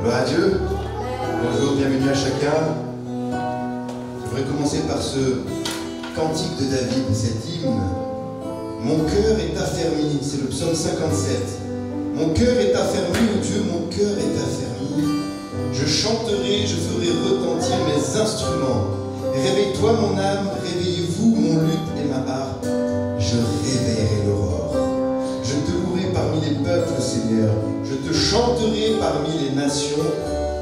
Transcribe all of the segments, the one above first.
Gloire à Dieu. Bonjour, bienvenue à chacun. Je voudrais commencer par ce cantique de David, cet hymne. Mon cœur est affermi, c'est le psaume 57. Mon cœur est affermi, oh Dieu, mon cœur est affermi. Je chanterai, je ferai retentir mes instruments. Réveille-toi mon âme, réveillez-vous mon luth et ma harpe. Je réveillerai l'aurore. Je te louerai parmi les peuples, Seigneur. Je te chanterai parmi les nations,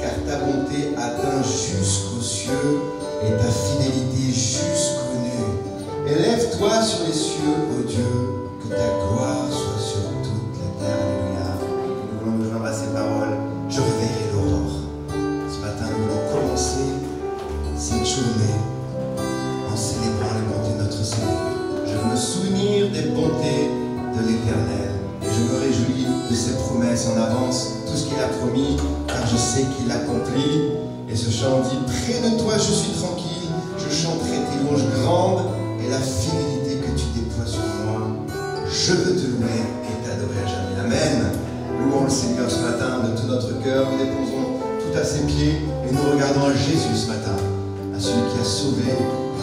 car ta bonté atteint jusqu'aux cieux et ta fidélité jusqu'aux nues. Élève-toi sur les cieux, ô Dieu, que ta gloire soit sur toute la terre. Alléluia. Nous voulons nous joindre à ces paroles. Je réveillerai l'aurore. Ce matin, nous voulons commencer cette journée en célébrant les bontés de notre Seigneur. Je veux me souvenir des bontés de l'Éternel. Et je me réjouis de ses promesses en avance, tout ce qu'il a promis, car je sais qu'il l'accomplit. Et ce chant dit, près de toi je suis tranquille, je chanterai tes louanges grandes et la fidélité que tu déploies sur moi. Je veux te louer et t'adorer à jamais. Amen. Louons le Seigneur ce matin de tout notre cœur. Nous déposons tout à ses pieds et nous regardons à Jésus ce matin, à celui qui a sauvé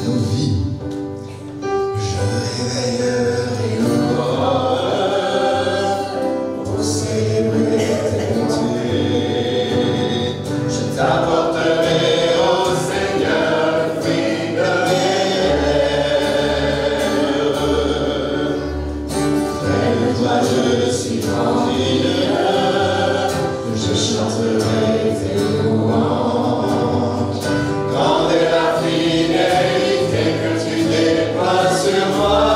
nos vies. Je réveillerai l'aurore pour célébrer tes bontés. Je t'apporterai au Seigneur le fruit de mes lèvres. Près de toi je suis tranquille, je chanterai tes louanges. Grande est la fidélité que tu déploies sur moi.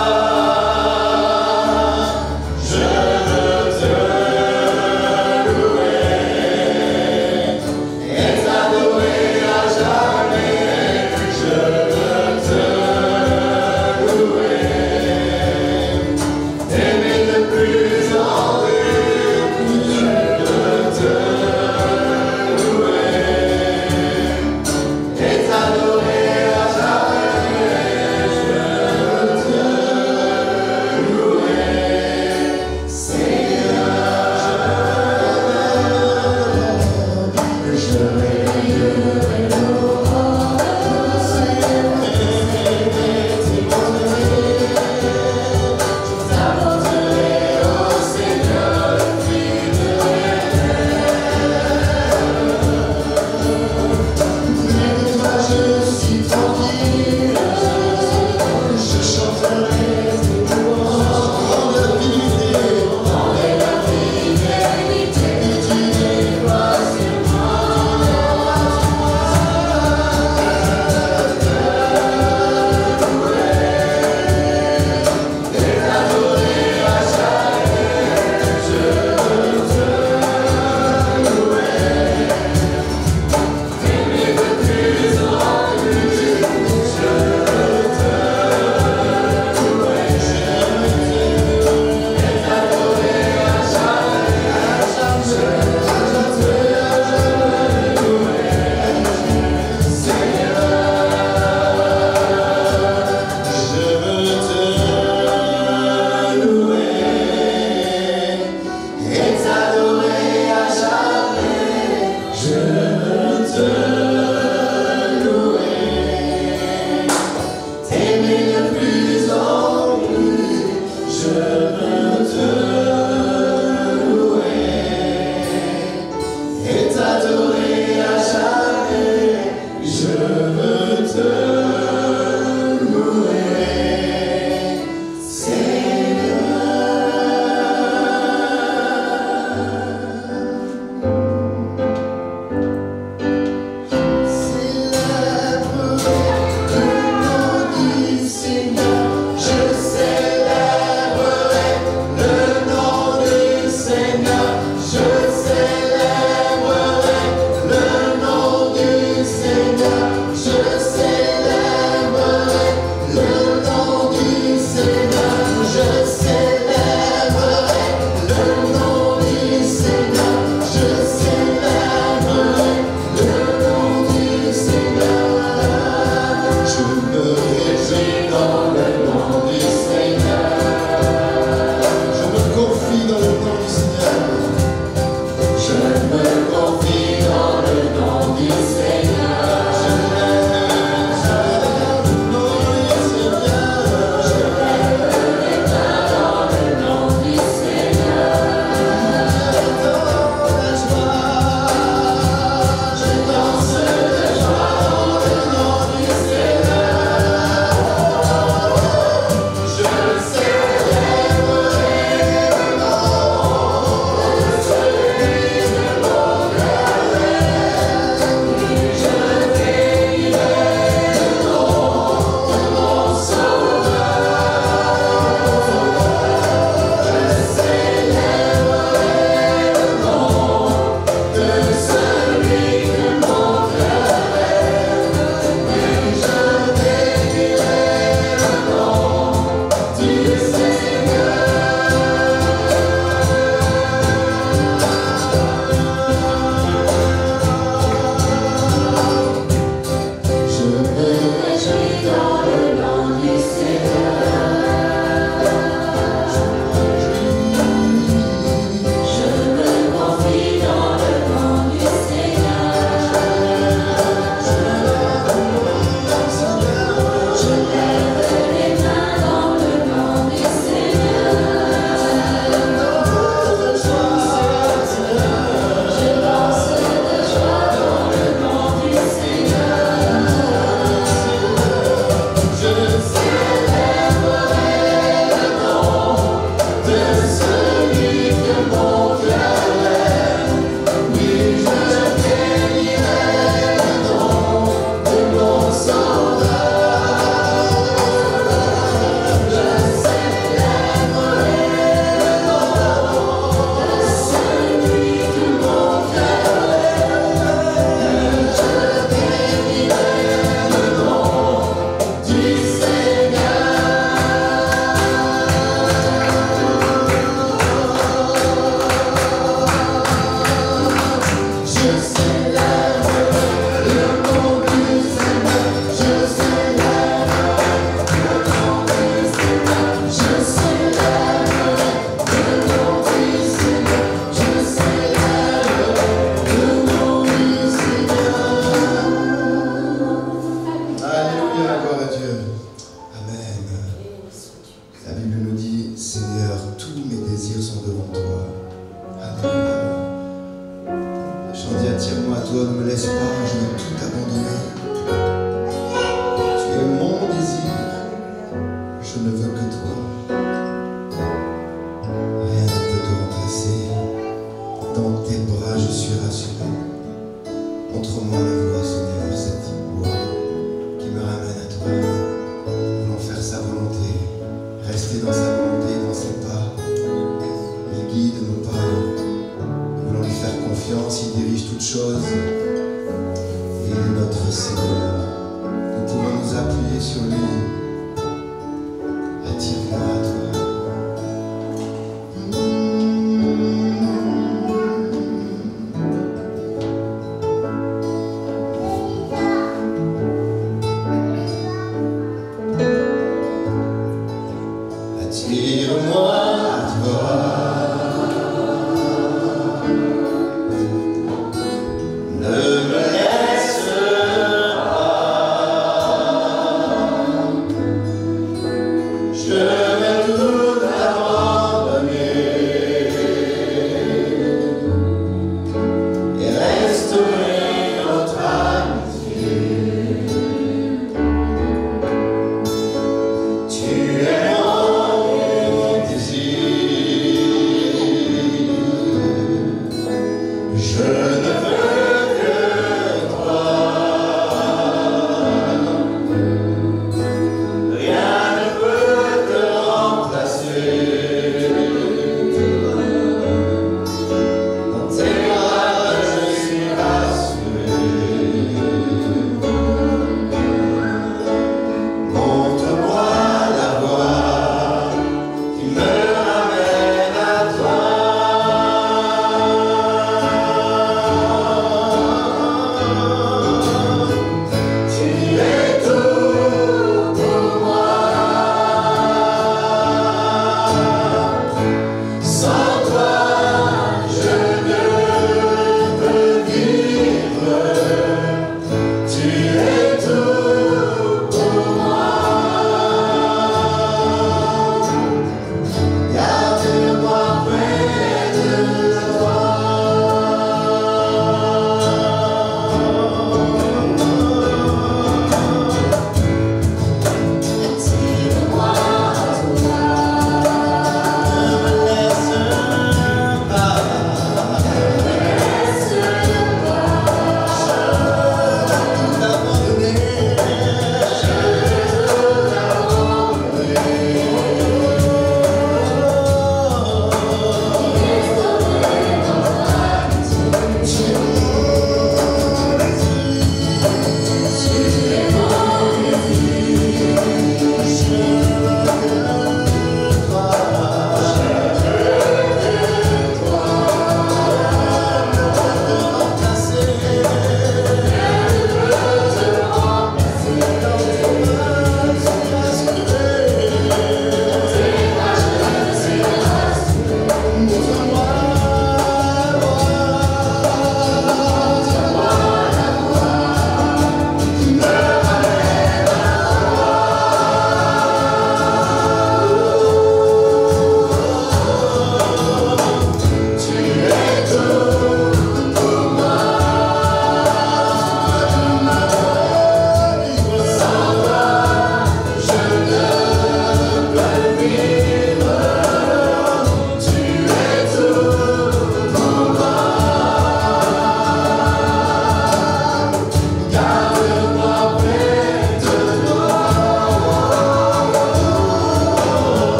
qui dit attire-moi à toi, ne me laisse pas, je veux tout abandonner. Tu es mon désir, je ne veux que toi. Rien ne peut te remplacer. Dans tes bras je suis rassuré. Montre-moi la voie, Seigneur, cette voie qui me ramène à toi. Voulons faire sa volonté, rester dans sa volonté, dans ses pas. Il guide nos pas. Nous voulons lui faire confiance, il dirige toutes choses. Et il est notre Seigneur. Nous pouvons nous appuyer sur lui. Attire-moi à toi. Attire-moi à toi. Ne me laisse pas. Je vais tout abandonner et restaurer notre amitié. Tu es je ne veux que toi. Rien ne peut te remplacer. Dans tes bras je suis rassuré. Montre-moi la voie qui me ramène à toi.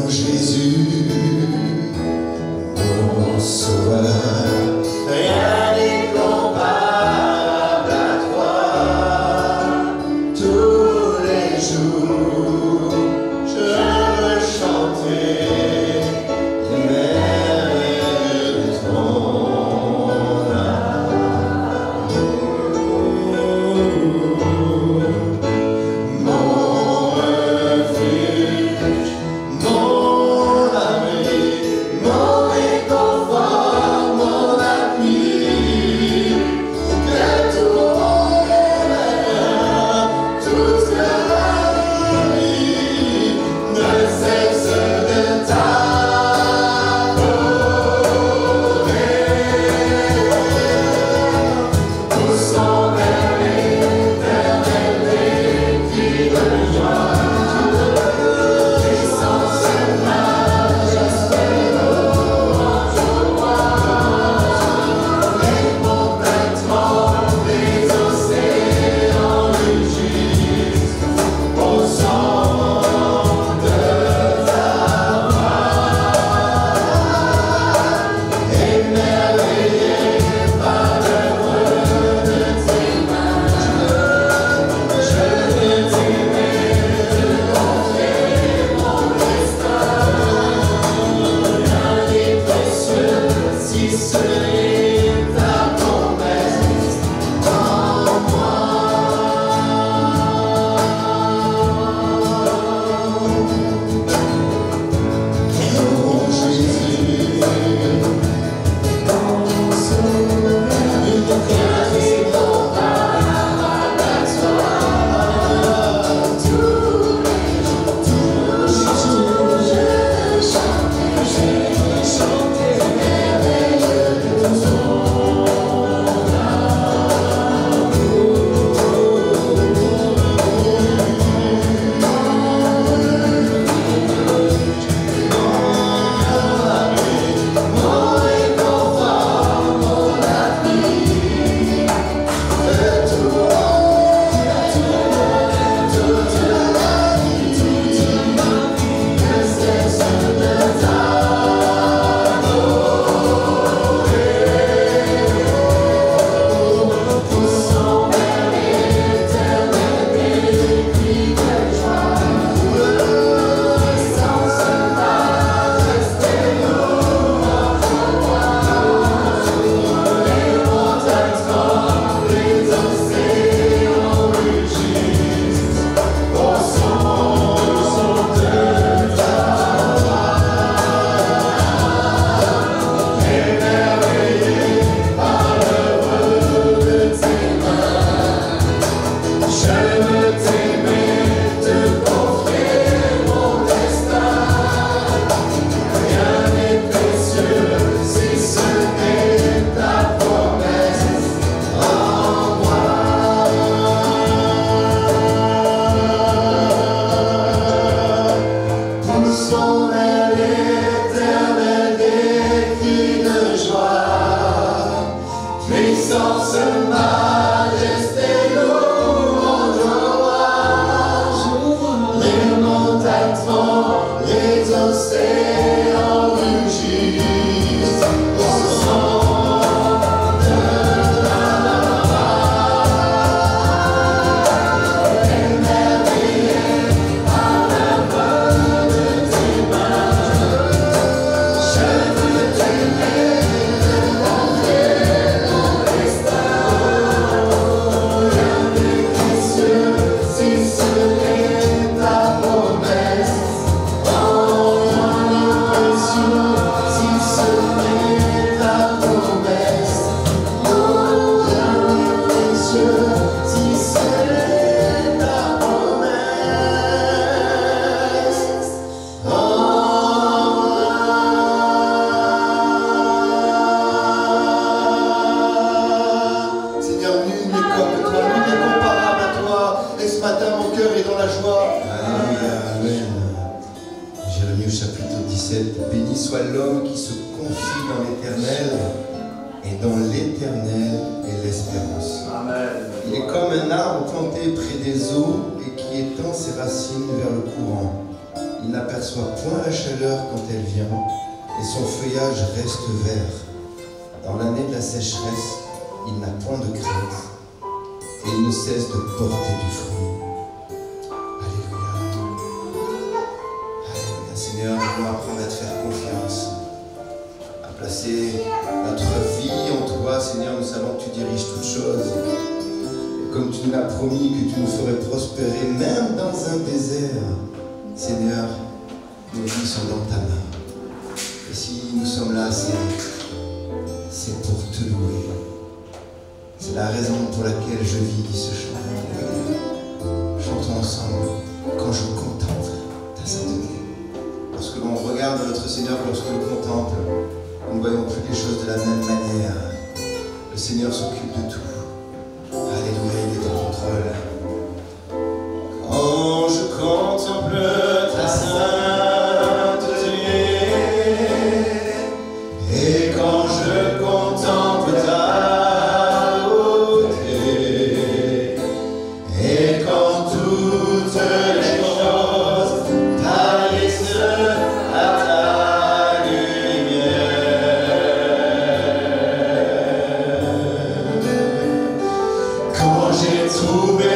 Jésus, mon sauveur. Béni soit l'homme qui se confie dans l'Éternel, et dans l'Éternel est l'espérance. Il est comme un arbre planté près des eaux et qui étend ses racines vers le courant. Il n'aperçoit point la chaleur quand elle vient, et son feuillage reste vert. Dans l'année de la sécheresse, il n'a point de crainte, et il ne cesse de porter du fruit. Alléluia. Alléluia. Seigneur, nous voulons apprendre à te faire confiance, à placer notre vie en toi. Seigneur, nous savons que tu diriges toutes choses. Et comme tu nous l'as promis, que tu nous ferais prospérer, même dans un désert. Seigneur, nos vies sont dans ta main. Et si nous sommes là, c'est pour te louer. C'est la raison pour laquelle je vis ce chant. Chantons ensemble quand je contemple ta sainteté. Lorsque l'on regarde notre Seigneur, lorsque l'on contemple, nous ne voyons plus les choses de la même manière. Le Seigneur s'occupe de tout. Alléluia, il est en contrôle. Quand je contemple ta sainteté, et quand je contemple ta beauté, et quand toutes les choses tarissent à ta lumière, quand j'ai trouvé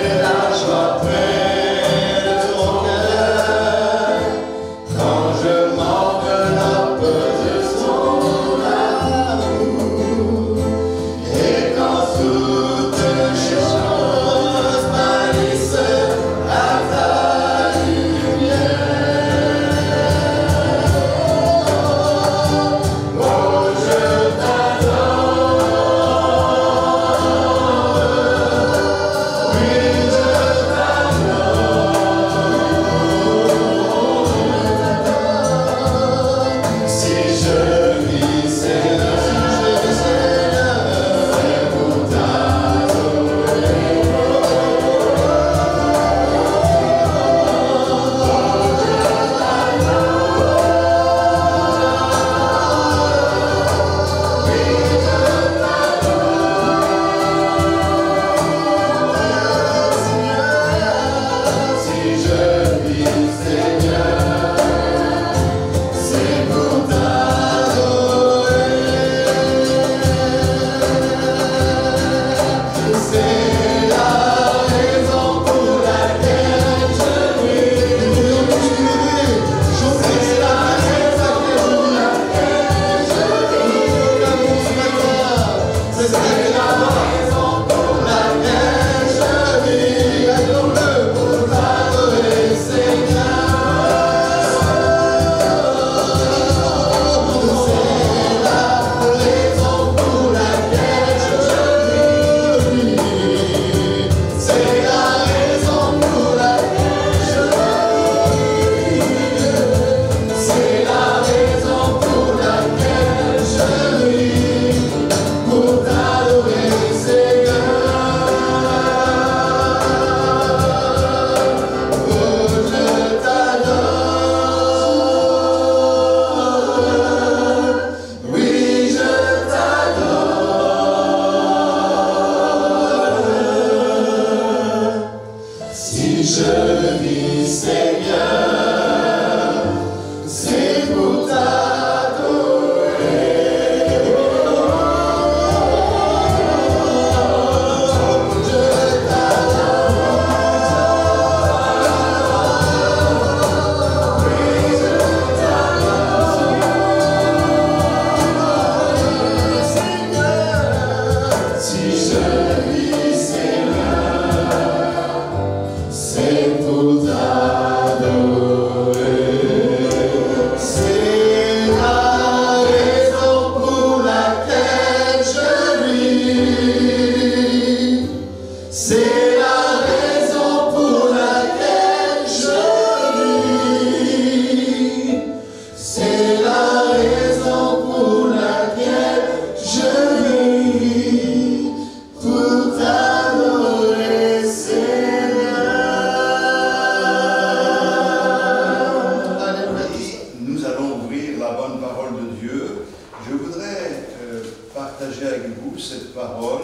partager avec vous cette parole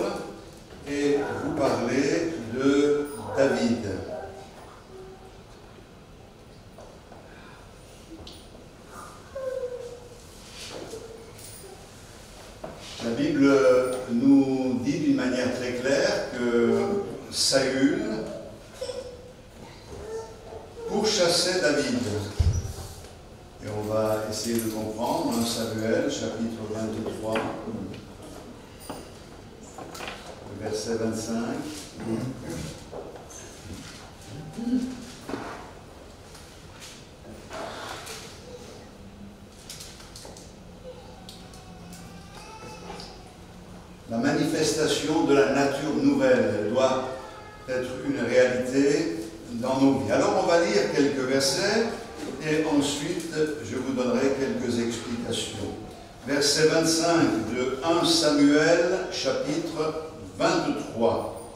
et vous parler de David. La Bible nous dit d'une manière très claire que Saül pourchassait David. Et on va essayer de comprendre, 1 Samuel, chapitre 23, verset 25. La manifestation de la nature nouvelle, elle doit être une réalité dans nos vies. Alors on va lire quelques versets et ensuite je vous donnerai quelques explications. Verset 25 de 1 Samuel, chapitre 23.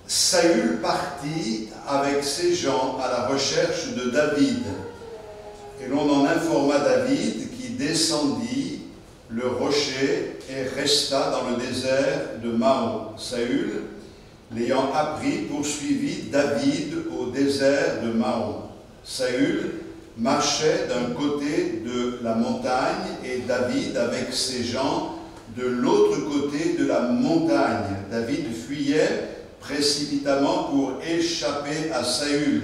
Saül partit avec ses gens à la recherche de David, et l'on en informa David qui descendit le rocher et resta dans le désert de Maon. Saül, l'ayant appris, poursuivit David au désert de Maon. Saül marchait d'un côté de la montagne et David avec ses gens de l'autre côté de la montagne. David fuyait précipitamment pour échapper à Saül.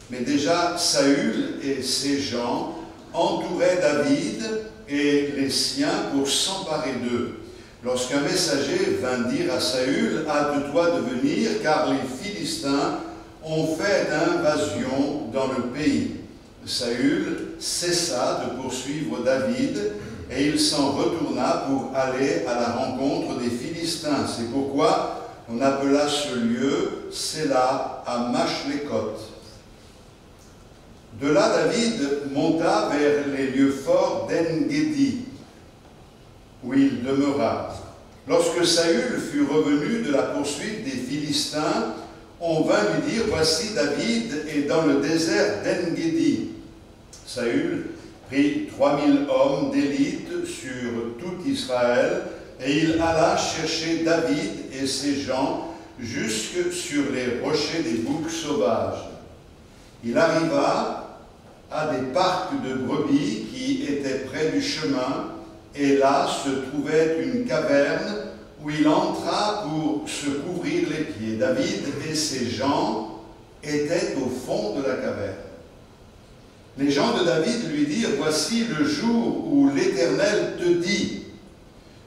Mais déjà Saül et ses gens entouraient David et les siens pour s'emparer d'eux. Lorsqu'un messager vint dire à Saül, « Hâte-toi de venir, car les Philistins ont fait invasion dans le pays. » Saül cessa de poursuivre David et il s'en retourna pour aller à la rencontre des Philistins. C'est pourquoi on appela ce lieu Séla à Machlécoth. De là, David monta vers les lieux forts d'En-Gedi, où il demeura. Lorsque Saül fut revenu de la poursuite des Philistins, on vint lui dire, « Voici David est dans le désert d'En-Gedi. » Saül prit 3000 hommes d'élite sur tout Israël, et il alla chercher David et ses gens jusque sur les rochers des boucs sauvages. Il arriva à des parcs de brebis qui étaient près du chemin, et là se trouvait une caverne où il entra pour se couvrir les pieds. David et ses gens étaient au fond de la caverne. Les gens de David lui dirent, « Voici le jour où l'Éternel te dit,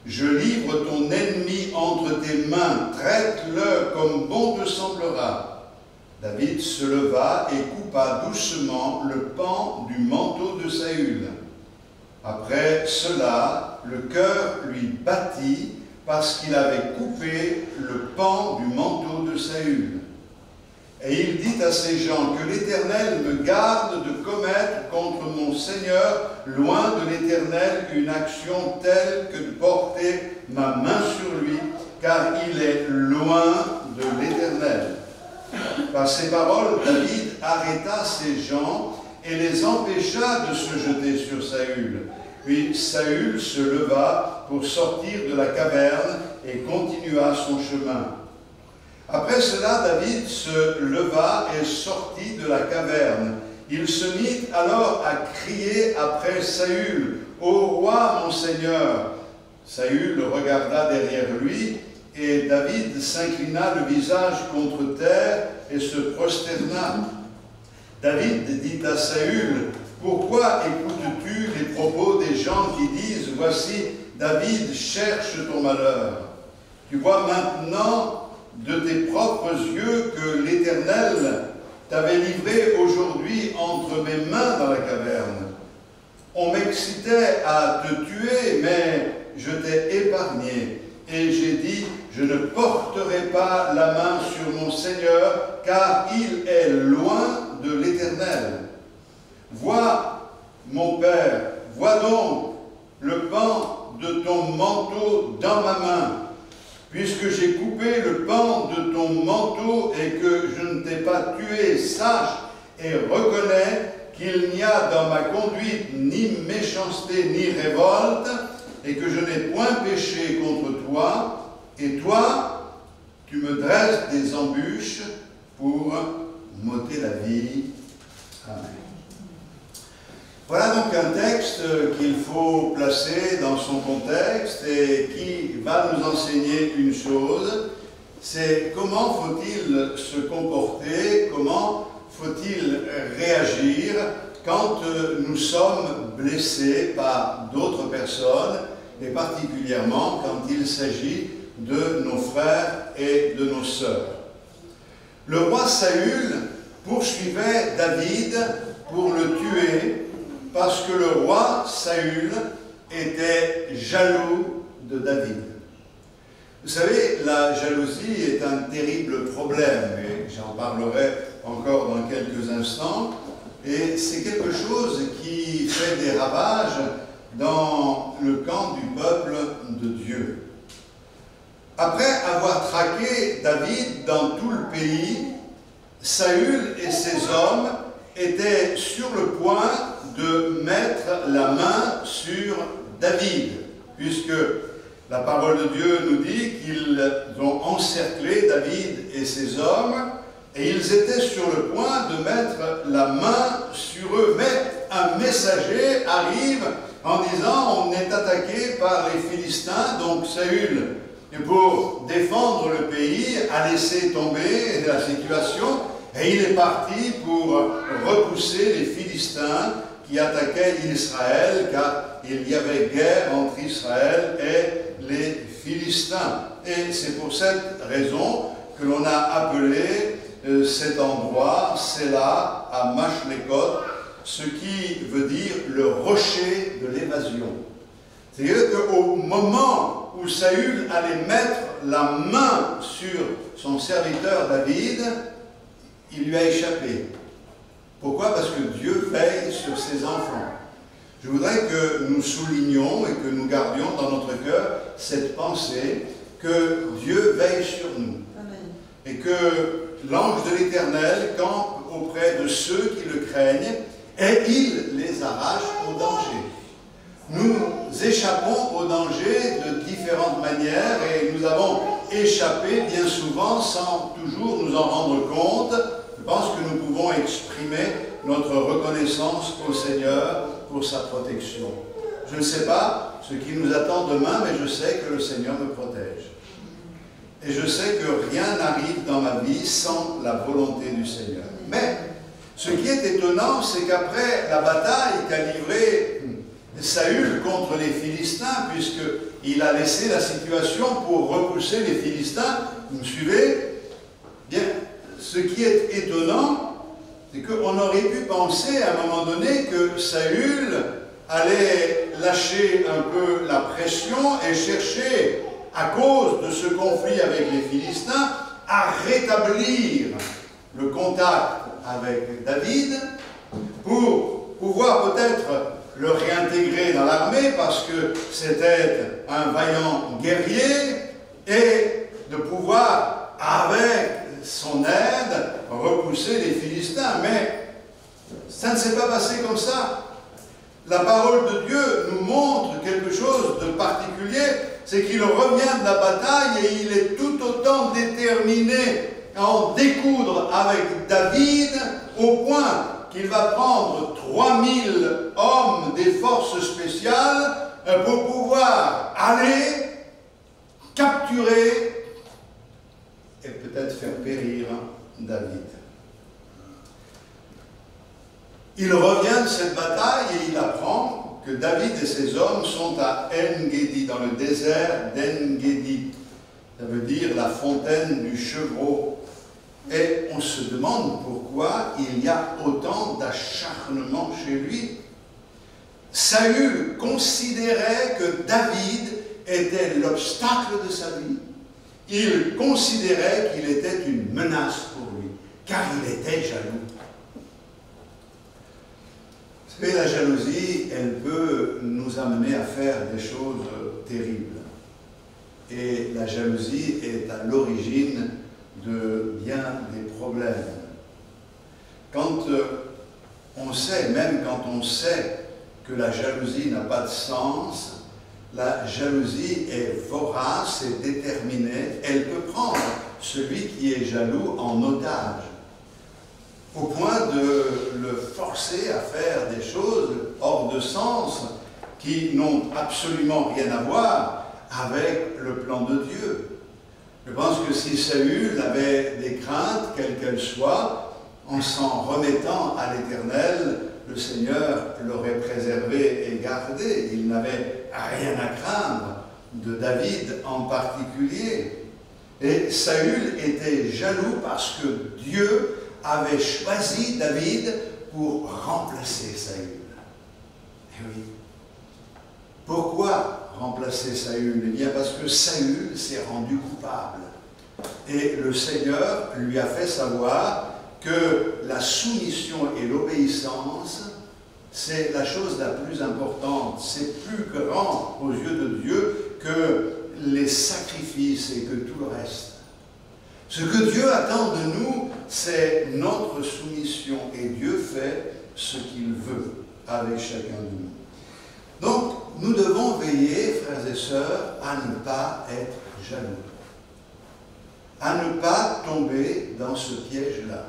je livre ton ennemi entre tes mains, traite-le comme bon te semblera. » David se leva et coupa doucement le pan du manteau de Saül. Après cela, le cœur lui battit parce qu'il avait coupé le pan du manteau de Saül. Et il dit à ses gens, « Que l'Éternel me garde de commettre contre mon Seigneur, loin de l'Éternel, une action telle que de porter ma main sur lui, car il est loin de l'Éternel. » Par ces paroles, David arrêta ses gens et les empêcha de se jeter sur Saül. Puis Saül se leva pour sortir de la caverne et continua son chemin. Après cela, David se leva et sortit de la caverne. Il se mit alors à crier après Saül, « Ô roi, mon Seigneur !» Saül le regarda derrière lui, et David s'inclina le visage contre terre et se prosterna. David dit à Saül, « Pourquoi écoutes-tu les propos des gens qui disent, « Voici, David cherche ton malheur ?» Tu vois maintenant de tes propres yeux que l'Éternel t'avait livré aujourd'hui entre mes mains dans la caverne. On m'excitait à te tuer, mais je t'ai épargné. Et j'ai dit, je ne porterai pas la main sur mon Seigneur, car il est loin de l'Éternel. Vois, mon Père, vois donc le pan de ton manteau dans ma main. Puisque j'ai coupé le pan de ton manteau et que je ne t'ai pas tué, sache et reconnais qu'il n'y a dans ma conduite ni méchanceté ni révolte, et que je n'ai point péché contre toi, et toi, tu me dresses des embûches pour m'ôter la vie. Amen. Voilà donc un texte qu'il faut placer dans son contexte et qui va nous enseigner une chose, c'est comment faut-il se comporter, comment faut-il réagir quand nous sommes blessés par d'autres personnes, et particulièrement quand il s'agit de nos frères et de nos sœurs. Le roi Saül poursuivait David pour le tuer parce que le roi Saül était jaloux de David. Vous savez, la jalousie est un terrible problème, et j'en parlerai encore dans quelques instants, et c'est quelque chose qui fait des ravages dans le camp du peuple de Dieu. Après avoir traqué David dans tout le pays, Saül et ses hommes étaient sur le point de mettre la main sur David, puisque la parole de Dieu nous dit qu'ils ont encerclé David et ses hommes, et ils étaient sur le point de mettre la main sur eux. Mais un messager arrive en disant « On est attaqué par les Philistins », donc Saül, et pour défendre le pays, a laissé tomber la situation, et il est parti pour repousser les Philistins qui attaquaient Israël, car il y avait guerre entre Israël et les Philistins. Et c'est pour cette raison que l'on a appelé cet endroit, Séla, à Machlekot, ce qui veut dire le rocher de l'évasion. C'est-à-dire qu'au moment où Saül allait mettre la main sur son serviteur David, il lui a échappé. Pourquoi? Parce que Dieu veille sur ses enfants. Je voudrais que nous soulignions et que nous gardions dans notre cœur cette pensée que Dieu veille sur nous. Amen. Et que l'ange de l'Éternel campe auprès de ceux qui le craignent et il les arrache au danger. Nous échappons au danger de différentes manières et nous avons échappé bien souvent sans toujours nous en rendre compte. Je pense que nous pouvons exprimer notre reconnaissance au Seigneur pour sa protection. Je ne sais pas ce qui nous attend demain, mais je sais que le Seigneur me protège. Et je sais que rien n'arrive dans ma vie sans la volonté du Seigneur. Mais ce qui est étonnant, c'est qu'après la bataille qu'a livrée Saül contre les Philistins, puisqu'il a laissé la situation pour repousser les Philistins, vous me suivez? Bien, ce qui est étonnant, c'est qu'on aurait pu penser à un moment donné que Saül allait lâcher un peu la pression et chercher, à cause de ce conflit avec les Philistins, à rétablir le contact avec David pour pouvoir peut-être le réintégrer dans l'armée parce que c'était un vaillant guerrier et de pouvoir, avec son aide, repousser les Philistins. Mais ça ne s'est pas passé comme ça. La parole de Dieu nous montre quelque chose de particulier, c'est qu'il revient de la bataille et il est tout autant déterminé à en découdre avec David au point qu'il va prendre 3000 hommes des forces spéciales pour pouvoir aller capturer et peut-être faire périr David. Il revient de cette bataille et il apprend que David et ses hommes sont à En-Gedi, dans le désert d'En-Gedi. Ça veut dire la fontaine du chevreau. Et on se demande pourquoi il y a autant d'acharnement chez lui. Saül considérait que David était l'obstacle de sa vie. Il considérait qu'il était une menace pour lui, car il était jaloux. Vous savez, la jalousie, elle peut nous amener à faire des choses terribles. Et la jalousie est à l'origine de bien des problèmes. Quand on sait, même quand on sait que la jalousie n'a pas de sens, La jalousie est vorace et déterminée. Elle peut prendre celui qui est jaloux en otage, au point de le forcer à faire des choses hors de sens qui n'ont absolument rien à voir avec le plan de Dieu. Je pense que si Saül avait des craintes, quelles qu'elles soient, en s'en remettant à l'Éternel, le Seigneur l'aurait préservé et gardé. Il n'avait rien à craindre de David en particulier. Et Saül était jaloux parce que Dieu avait choisi David pour remplacer Saül. Eh oui. Pourquoi remplacer Saül? Eh bien parce que Saül s'est rendu coupable. Et le Seigneur lui a fait savoir que la soumission et l'obéissance, c'est la chose la plus importante. C'est plus grand aux yeux de Dieu que les sacrifices et que tout le reste. Ce que Dieu attend de nous, c'est notre soumission. Et Dieu fait ce qu'il veut avec chacun de nous. Donc, nous devons veiller, frères et sœurs, à ne pas être jaloux. À ne pas tomber dans ce piège-là.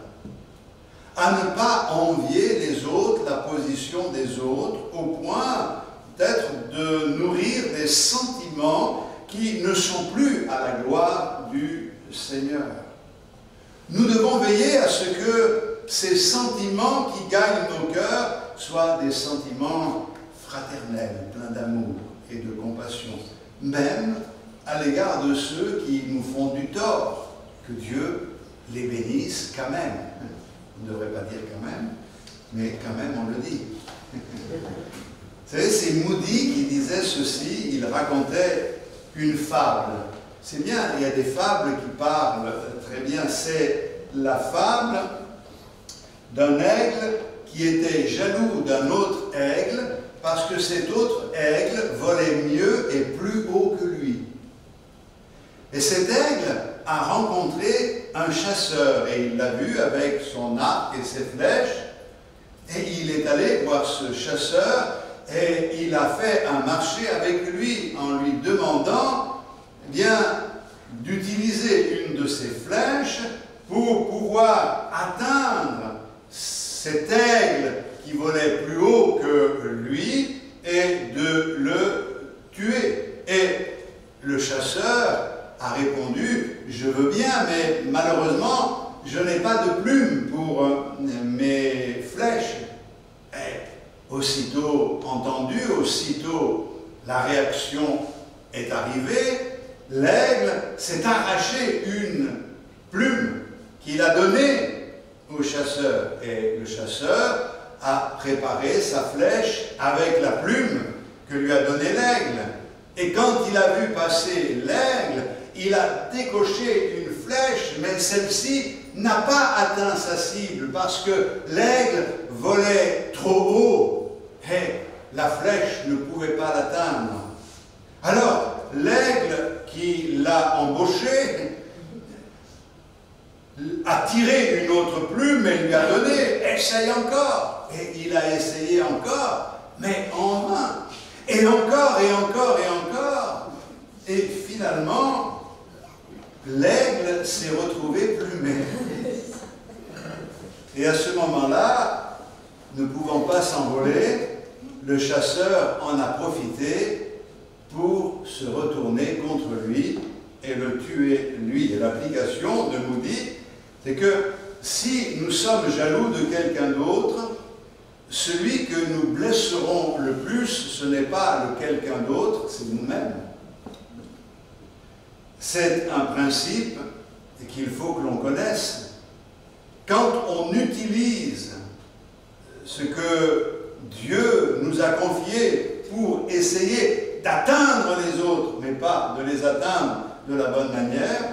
À ne pas envier les autres, la position des autres, au point peut-être de nourrir des sentiments qui ne sont plus à la gloire du Seigneur. Nous devons veiller à ce que ces sentiments qui gagnent nos cœurs soient des sentiments fraternels, pleins d'amour et de compassion, même à l'égard de ceux qui nous font du tort, que Dieu les bénisse quand même. On ne devrait pas dire quand même, mais quand même on le dit. Vous savez, c'est Moody qui disait ceci, il racontait une fable. C'est bien, il y a des fables qui parlent très bien. C'est la fable d'un aigle qui était jaloux d'un autre aigle parce que cet autre aigle volait mieux et plus haut que lui. Et cet aigle a rencontré un chasseur et il l'a vu avec son arc et ses flèches et il est allé voir ce chasseur et il a fait un marché avec lui en lui demandant bien d'utiliser une de ses flèches pour pouvoir atteindre cet aigle qui volait plus haut que lui et de le tuer. Et le chasseur a répondu « Je veux bien, mais malheureusement, je n'ai pas de plume pour mes flèches. » Et aussitôt entendu, aussitôt la réaction est arrivée, l'aigle s'est arraché une plume qu'il a donnée au chasseur. Et le chasseur a préparé sa flèche avec la plume que lui a donnée l'aigle. Et quand il a vu passer l'aigle, il a décoché une flèche, mais celle-ci n'a pas atteint sa cible parce que l'aigle volait trop haut et la flèche ne pouvait pas l'atteindre. Alors, l'aigle qui l'a embauché a tiré une autre plume et lui a donné « Essaye encore !» Et il a essayé encore, mais en vain. Et encore, et encore, et encore. Et finalement, l'aigle s'est retrouvé plumé. Et à ce moment-là, ne pouvant pas s'envoler, le chasseur en a profité pour se retourner contre lui et le tuer, lui. Et l'application de Moody, c'est que si nous sommes jaloux de quelqu'un d'autre, celui que nous blesserons le plus, ce n'est pas le quelqu'un d'autre, c'est nous-mêmes. C'est un principe qu'il faut que l'on connaisse. Quand on utilise ce que Dieu nous a confié pour essayer d'atteindre les autres, mais pas de les atteindre de la bonne manière,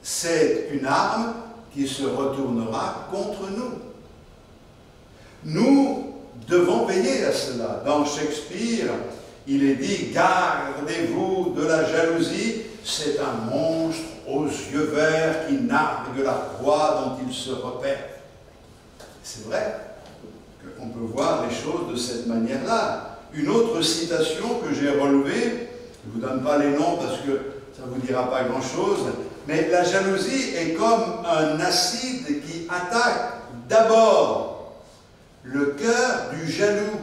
c'est une arme qui se retournera contre nous. Nous devons veiller à cela. Dans Shakespeare, il est dit « Gardez-vous de la jalousie, c'est un monstre aux yeux verts qui nargue la proie dont il se repère. » C'est vrai qu'on peut voir les choses de cette manière-là. Une autre citation que j'ai relevée, Je ne vous donne pas les noms parce que ça ne vous dira pas grand-chose, mais la jalousie est comme un acide qui attaque d'abord le cœur du jaloux.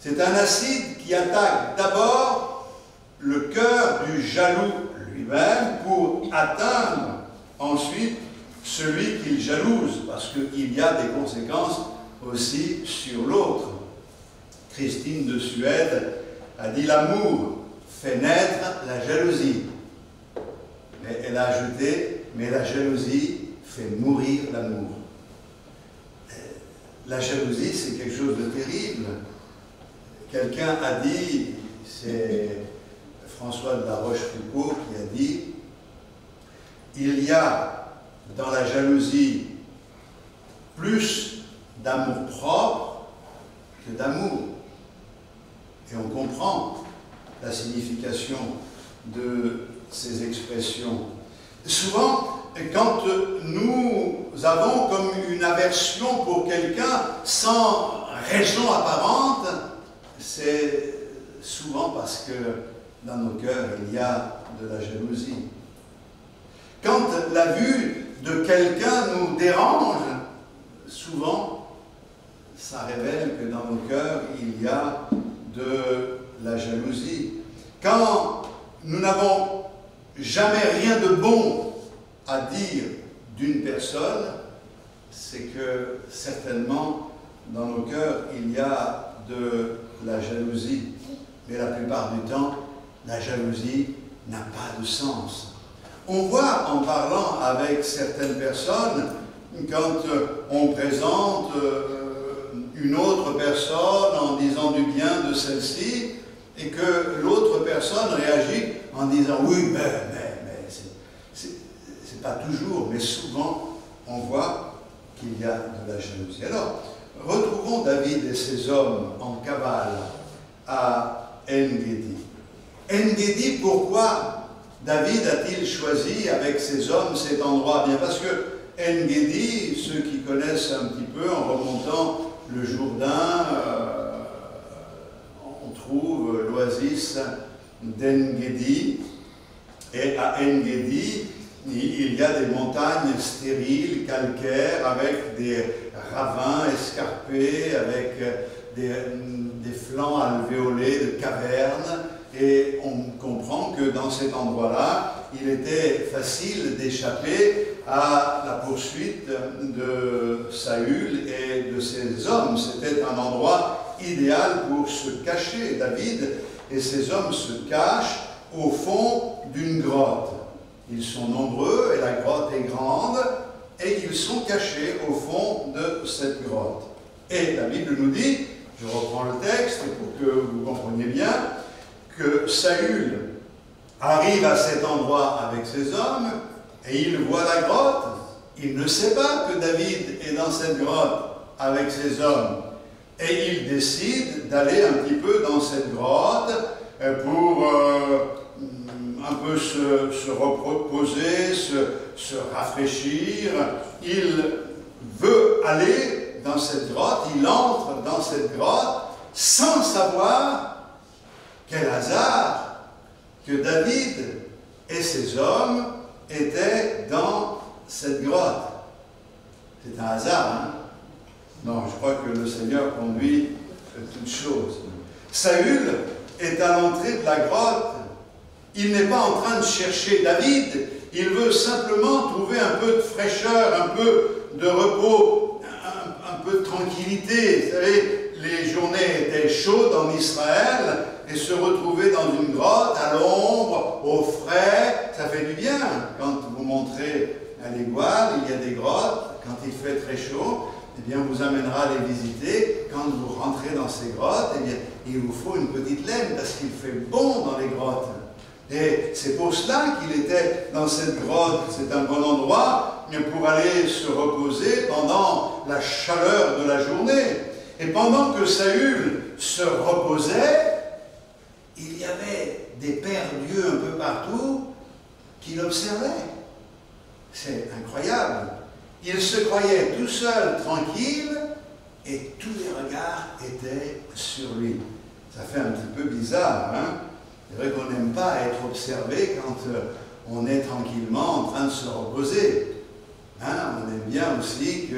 C'est un acide qui attaque d'abord le cœur du jaloux lui-même pour atteindre ensuite celui qu'il jalouse, parce qu'il y a des conséquences aussi sur l'autre. Christine de Suède a dit « L'amour fait naître la jalousie ». Mais elle a ajouté « Mais la jalousie fait mourir l'amour ». La jalousie, c'est quelque chose de terrible. Quelqu'un a dit, c'est François de la Rochefoucauld qui a dit « Il y a dans la jalousie plus d'amour-propre que d'amour ». Et on comprend la signification de ces expressions. Souvent, quand nous avons comme une aversion pour quelqu'un sans raison apparente, c'est souvent parce que dans nos cœurs, il y a de la jalousie. Quand la vue de quelqu'un nous dérange, souvent, ça révèle que dans nos cœurs, il y a de la jalousie. Quand nous n'avons jamais rien de bon à dire d'une personne, c'est que certainement dans nos cœurs il y a de la jalousie. Mais la plupart du temps, la jalousie n'a pas de sens. On voit en parlant avec certaines personnes, quand on présente une autre personne en disant du bien de celle-ci, et que l'autre personne réagit en disant « Oui, mais c'est pas toujours, mais souvent, on voit qu'il y a de la jalousie. » Alors, retrouvons David et ses hommes en cavale à En-Gedi. En-Gedi, pourquoi David a-t-il choisi avec ses hommes cet endroit? Bien parce que En-Gedi, ceux qui connaissent un petit peu, en remontant le Jourdain, on trouve l'oasis d'En-Gedi. Et à En-Gedi, il y a des montagnes stériles, calcaires, avec des ravins escarpés, avec des flancs alvéolés de cavernes. Et on comprend que dans cet endroit-là, il était facile d'échapper à la poursuite de Saül et de ses hommes. C'était un endroit idéal pour se cacher. David et ses hommes se cachent au fond d'une grotte. Ils sont nombreux et la grotte est grande et ils sont cachés au fond de cette grotte. Et la Bible nous dit, je reprends le texte pour que vous compreniez bien, que Saül arrive à cet endroit avec ses hommes et il voit la grotte. Il ne sait pas que David est dans cette grotte avec ses hommes. Et il décide d'aller un petit peu dans cette grotte pour un peu se reposer, se rafraîchir. Il veut aller dans cette grotte, il entre dans cette grotte sans savoir, quel hasard, que David et ses hommes étaient dans cette grotte. C'est un hasard, hein? Non, je crois que le Seigneur conduit toutes choses. Saül est à l'entrée de la grotte. Il n'est pas en train de chercher David. Il veut simplement trouver un peu de fraîcheur, un peu de repos, un peu de tranquillité. Vous savez, les journées étaient chaudes en Israël et se retrouver dans une grotte, à l'ombre, au frais, ça fait du bien. Quand vous montrez à l'Égual, il y a des grottes, quand il fait très chaud, eh bien, on vous amènera à les visiter. Quand vous rentrez dans ces grottes, eh bien, il vous faut une petite laine parce qu'il fait bon dans les grottes. Et c'est pour cela qu'il était dans cette grotte. C'est un bon endroit pour aller se reposer pendant la chaleur de la journée. Et pendant que Saül se reposait, il y avait des pères Dieu un peu partout qui l'observaient. C'est incroyable. Il se croyait tout seul, tranquille, et tous les regards étaient sur lui. Ça fait un petit peu bizarre, hein? C'est vrai qu'on n'aime pas être observé quand on est tranquillement en train de se reposer. Hein? On aime bien aussi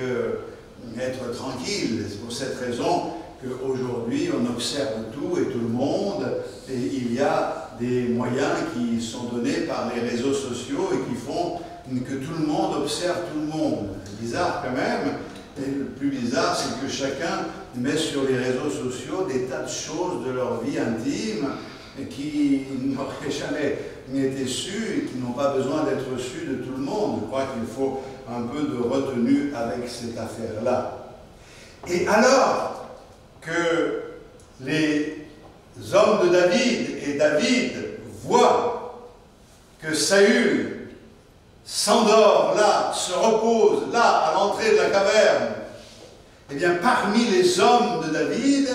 être tranquille. C'est pour cette raison qu'aujourd'hui, on observe tout et tout le monde, et il y a des moyens qui sont donnés par les réseaux sociaux et qui font que tout le monde observe tout le monde. C'est bizarre quand même, et le plus bizarre, c'est que chacun met sur les réseaux sociaux des tas de choses de leur vie intime qui n'auraient jamais été sues et qui n'ont pas besoin d'être sues de tout le monde. Je crois qu'il faut un peu de retenue avec cette affaire-là. Et alors que les hommes de David et David voient que Saül s'endort là, se repose là, à l'entrée de la caverne, eh bien, parmi les hommes de David,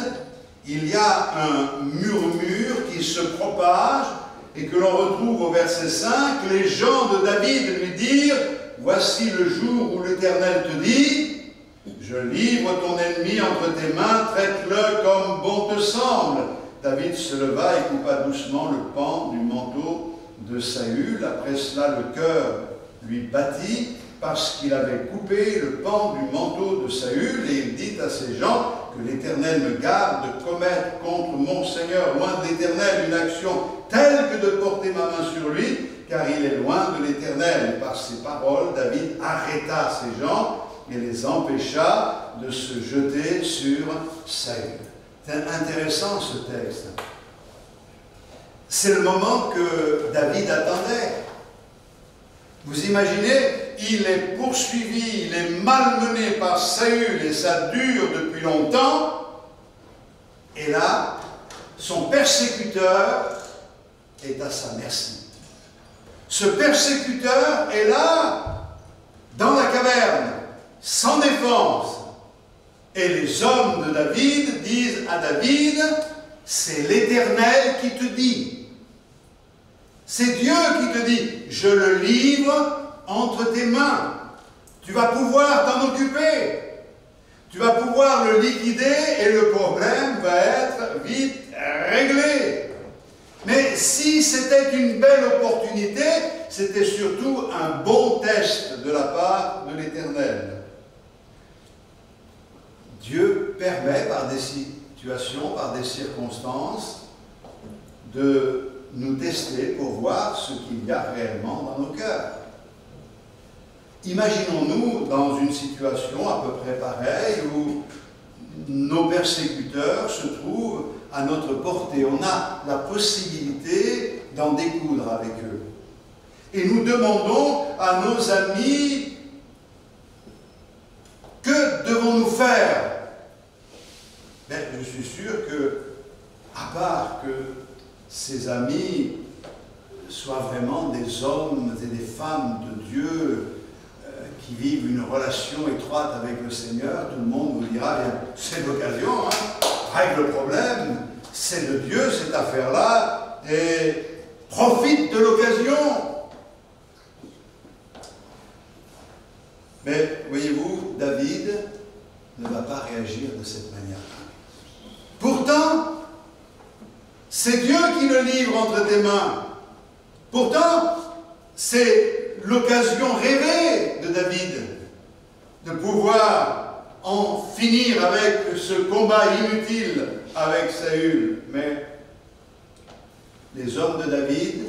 il y a un murmure qui se propage et que l'on retrouve au verset 5. Les gens de David lui dirent: voici le jour où l'Éternel te dit: je livre ton ennemi entre tes mains, traite-le comme bon te semble. David se leva et coupa doucement le pan du manteau de Saül. Après cela, le cœur lui battit parce qu'il avait coupé le pan du manteau de Saül, et il dit à ses gens: que l'Éternel me garde de commettre contre mon Seigneur, loin de l'Éternel, une action telle que de porter ma main sur lui, car il est loin de l'Éternel. Et par ces paroles, David arrêta ces gens et les empêcha de se jeter sur Saül. C'est intéressant ce texte. C'est le moment que David attendait. Vous imaginez, il est poursuivi, il est malmené par Saül et ça dure depuis longtemps. Et là, son persécuteur est à sa merci. Ce persécuteur est là, dans la caverne, sans défense. Et les hommes de David disent à David: c'est l'Éternel qui te dit. C'est Dieu qui te dit: je le livre entre tes mains. Tu vas pouvoir t'en occuper. Tu vas pouvoir le liquider et le problème va être vite réglé. Mais si c'était une belle opportunité, c'était surtout un bon test de la part de l'Éternel. Dieu permet par des situations, par des circonstances, de nous tester pour voir ce qu'il y a réellement dans nos cœurs. Imaginons-nous dans une situation à peu près pareille où nos persécuteurs se trouvent à notre portée. On a la possibilité d'en découdre avec eux. Et nous demandons à nos amis: que devons-nous faire? Ben, je suis sûr que, à part que ces amis soient vraiment des hommes et des femmes de Dieu qui vivent une relation étroite avec le Seigneur, tout le monde vous dira: bien, c'est l'occasion, hein, règle le problème, c'est de Dieu cette affaire-là, et profite de l'occasion. Mais voyez-vous, David ne va pas réagir de cette manière. Pourtant, c'est Dieu qui le livre entre tes mains. Pourtant, c'est l'occasion rêvée de David de pouvoir en finir avec ce combat inutile avec Saül. Mais les hommes de David,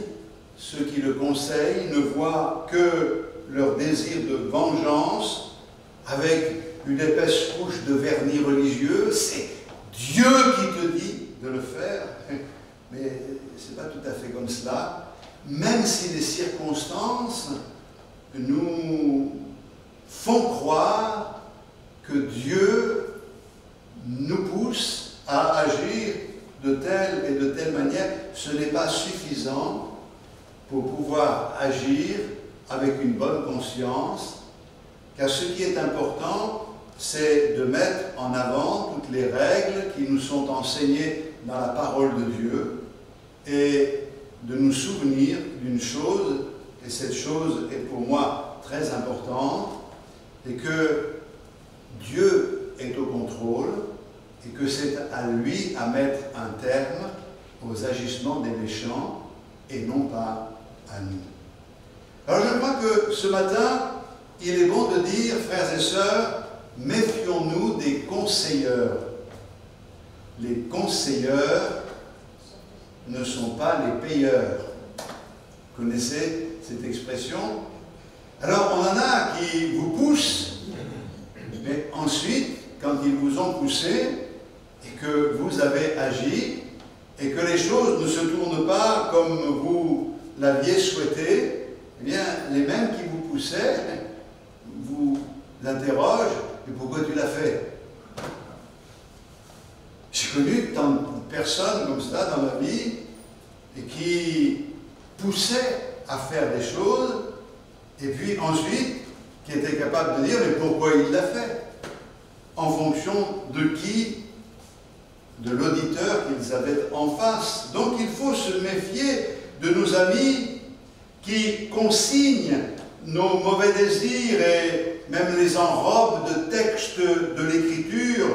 ceux qui le conseillent, ne voient que leur désir de vengeance avec une épaisse couche de vernis religieux. C'est Dieu qui te dit de le faire. Mais ce n'est pas tout à fait comme cela. Même si les circonstances nous font croire que Dieu nous pousse à agir de telle et de telle manière, ce n'est pas suffisant pour pouvoir agir avec une bonne conscience, car ce qui est important, c'est de mettre en avant toutes les règles qui nous sont enseignées dans la parole de Dieu et de nous souvenir d'une chose, et cette chose est pour moi très importante, et que Dieu est au contrôle et que c'est à lui à mettre un terme aux agissements des méchants et non pas à nous. Alors je crois que ce matin, il est bon de dire, frères et sœurs, méfions-nous des conseilleurs. Les conseilleurs ne sont pas les payeurs. Vous connaissez cette expression? Alors on en a qui vous poussent, mais ensuite, quand ils vous ont poussé et que vous avez agi et que les choses ne se tournent pas comme vous l'aviez souhaité, eh bien, les mêmes qui vous poussaient vous interrogent: et pourquoi tu l'as fait? J'ai connu tant de personnes comme ça dans ma vie et qui poussaient à faire des choses et puis ensuite qui étaient capables de dire: mais pourquoi il l'a fait? En fonction de qui? De l'auditeur qu'ils avaient en face. Donc il faut se méfier de nos amis qui consignent nos mauvais désirs et même les enrobent de textes de l'Écriture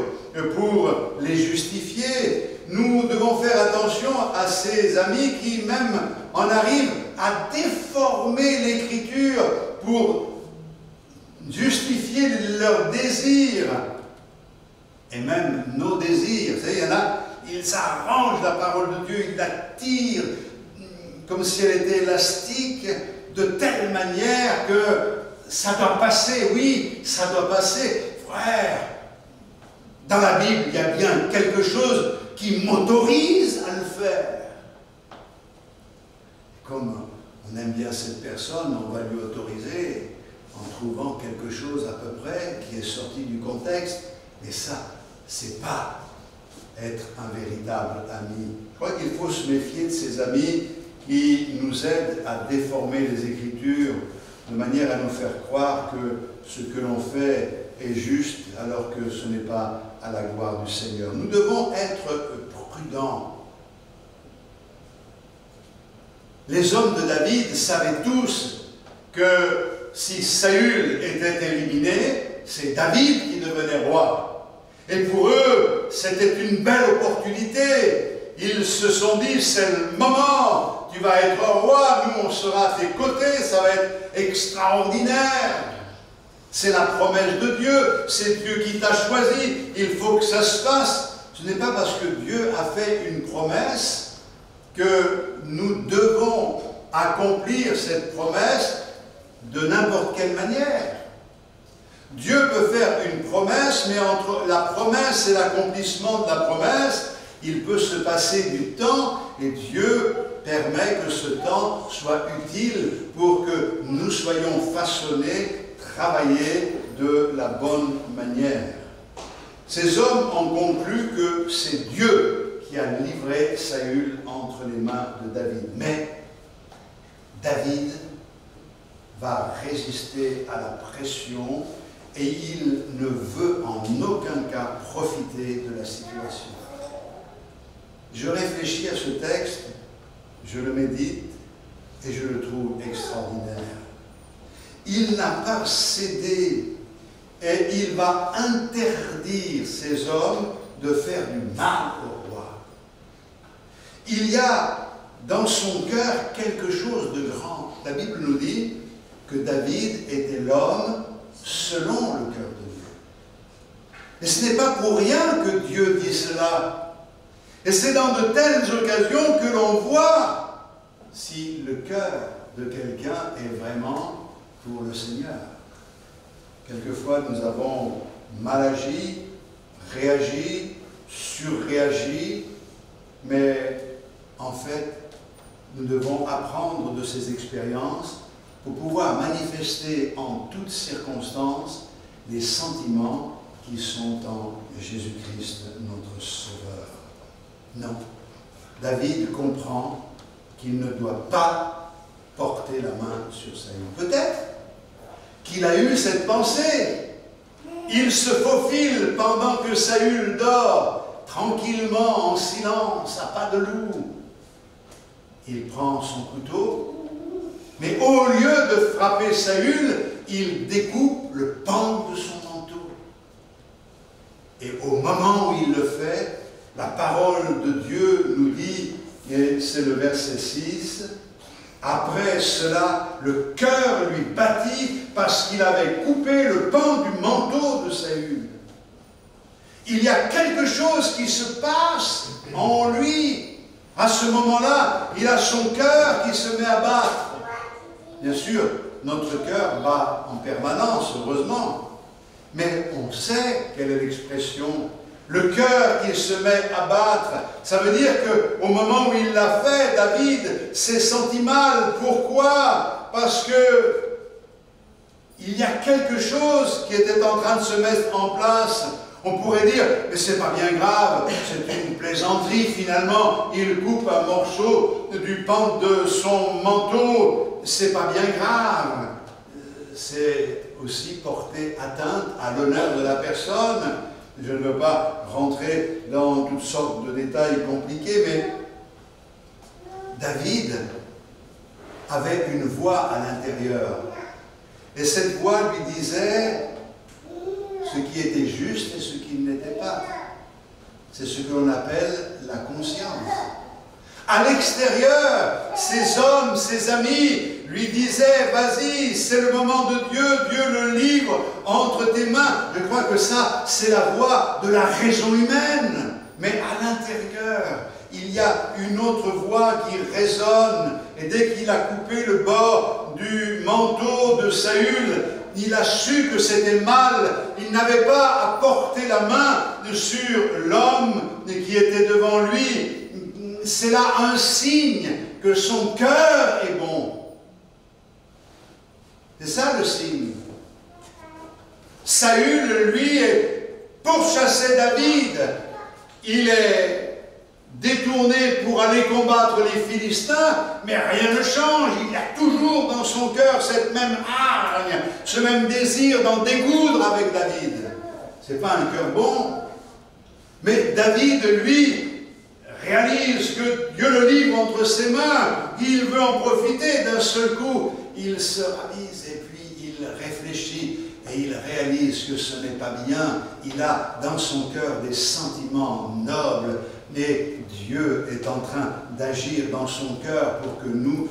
pour les justifier. Nous devons faire attention à ces amis qui même en arrivent à déformer l'Écriture pour justifier leurs désirs et même nos désirs. Vous savez, il y en a, ils arrangent la parole de Dieu, ils la tirent comme si elle était élastique de telle manière que ça doit passer. Oui, ça doit passer. Frère, dans la Bible, il y a bien quelque chose qui m'autorise à le faire. Comme on aime bien cette personne, on va lui autoriser en trouvant quelque chose à peu près qui est sorti du contexte. Mais ça, c'est pas être un véritable ami. Je crois qu'il faut se méfier de ces amis qui nous aident à déformer les Écritures de manière à nous faire croire que ce que l'on fait est juste alors que ce n'est pas à la gloire du Seigneur. Nous devons être prudents. Les hommes de David savaient tous que si Saül était éliminé, c'est David qui devenait roi. Et pour eux, c'était une belle opportunité. Ils se sont dit: c'est le moment, tu vas être roi, nous on sera à tes côtés, ça va être extraordinaire. C'est la promesse de Dieu, c'est Dieu qui t'a choisi, il faut que ça se fasse. Ce n'est pas parce que Dieu a fait une promesse que nous devons accomplir cette promesse de n'importe quelle manière. Dieu peut faire une promesse, mais entre la promesse et l'accomplissement de la promesse, il peut se passer du temps, et Dieu permet que ce temps soit utile pour que nous soyons façonnés, travaillés de la bonne manière. Ces hommes ont conclu que c'est Dieu qui a livré Saül entre les mains de David. Mais David va résister à la pression et il ne veut en aucun cas profiter de la situation. Je réfléchis à ce texte, je le médite et je le trouve extraordinaire. Il n'a pas cédé et il va interdire ces hommes de faire du mal au roi. Il y a dans son cœur quelque chose de grand. La Bible nous dit que David était l'homme selon le cœur de Dieu. Mais ce n'est pas pour rien que Dieu dit cela. Et c'est dans de telles occasions que l'on voit si le cœur de quelqu'un est vraiment pour le Seigneur. Quelquefois, nous avons mal agi, réagi, surréagi, mais en fait, nous devons apprendre de ces expériences pour pouvoir manifester en toutes circonstances les sentiments qui sont en Jésus-Christ, notre Sauveur. Non, David comprend qu'il ne doit pas porter la main sur Saül. Peut-être qu'il a eu cette pensée. Il se faufile pendant que Saül dort, tranquillement, en silence, à pas de loup. Il prend son couteau, mais au lieu de frapper Saül, il découpe le pan de son manteau. Et au moment où il le fait, la parole de Dieu nous dit, et c'est le verset 6, « Après cela, le cœur lui battit parce qu'il avait coupé le pan du manteau de Saül. » Il y a quelque chose qui se passe en lui. À ce moment-là, il a son cœur qui se met à battre. Bien sûr, notre cœur bat en permanence, heureusement. Mais on sait quelle est l'expression. Le cœur qui se met à battre, ça veut dire qu'au moment où il l'a fait, David s'est senti mal. Pourquoi? Parce que il y a quelque chose qui était en train de se mettre en place. On pourrait dire, mais c'est pas bien grave, c'est une plaisanterie finalement. Il coupe un morceau du pan de son manteau, c'est pas bien grave. C'est aussi porter atteinte à l'honneur de la personne. Je ne veux pas rentrer dans toutes sortes de détails compliqués, mais David avait une voix à l'intérieur. Et cette voix lui disait ce qui était juste et ce qui ne l'était pas. C'est ce que l'on appelle la conscience. À l'extérieur, ses hommes, ses amis lui disaient, vas-y, c'est le moment de Dieu, Dieu le livre entre tes mains. Je crois que ça, c'est la voix de la raison humaine. Mais à l'intérieur, il y a une autre voix qui résonne. Et dès qu'il a coupé le bord du manteau de Saül, il a su que c'était mal. Il n'avait pas à porter la main sur l'homme qui était devant lui. C'est là un signe que son cœur est bon. C'est ça le signe. Saül, lui, pourchassait David. Il est détourné pour aller combattre les Philistins, mais rien ne change. Il a toujours dans son cœur cette même hargne, ce même désir d'en dégoudre avec David. C'est pas un cœur bon. Mais David, lui, réalise que Dieu le livre entre ses mains. Il veut en profiter d'un seul coup. Il se ravise et puis il réfléchit et il réalise que ce n'est pas bien. Il a dans son cœur des sentiments nobles et Dieu est en train d'agir dans son cœur pour que nous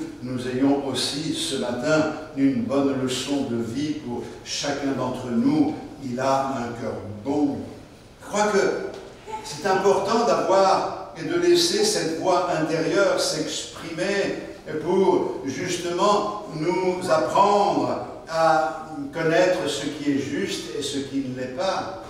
ayons aussi ce matin une bonne leçon de vie pour chacun d'entre nous. Il a un cœur bon. Je crois que c'est important d'avoir et de laisser cette voix intérieure s'exprimer pour justement nous apprendre à connaître ce qui est juste et ce qui ne l'est pas.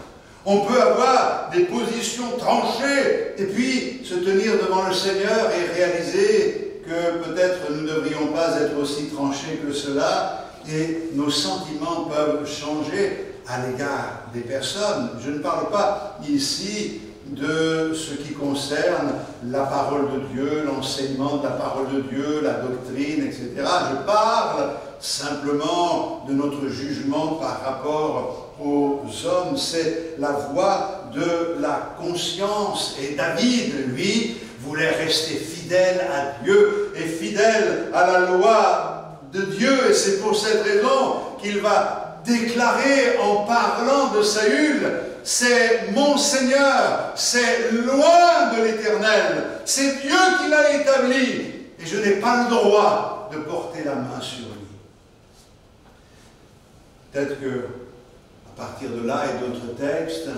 On peut avoir des positions tranchées et puis se tenir devant le Seigneur et réaliser que peut-être nous ne devrions pas être aussi tranchés que cela et nos sentiments peuvent changer à l'égard des personnes. Je ne parle pas ici de ce qui concerne la parole de Dieu, l'enseignement de la parole de Dieu, la doctrine, etc. Je parle simplement de notre jugement par rapport aux hommes. C'est la voix de la conscience. Et David, lui, voulait rester fidèle à Dieu et fidèle à la loi de Dieu. Et c'est pour cette raison qu'il va déclarer en parlant de Saül, c'est mon Seigneur, c'est loin de l'Éternel, c'est Dieu qui l'a établi, et je n'ai pas le droit de porter la main sur lui. Peut-être que, à partir de là et d'autres textes,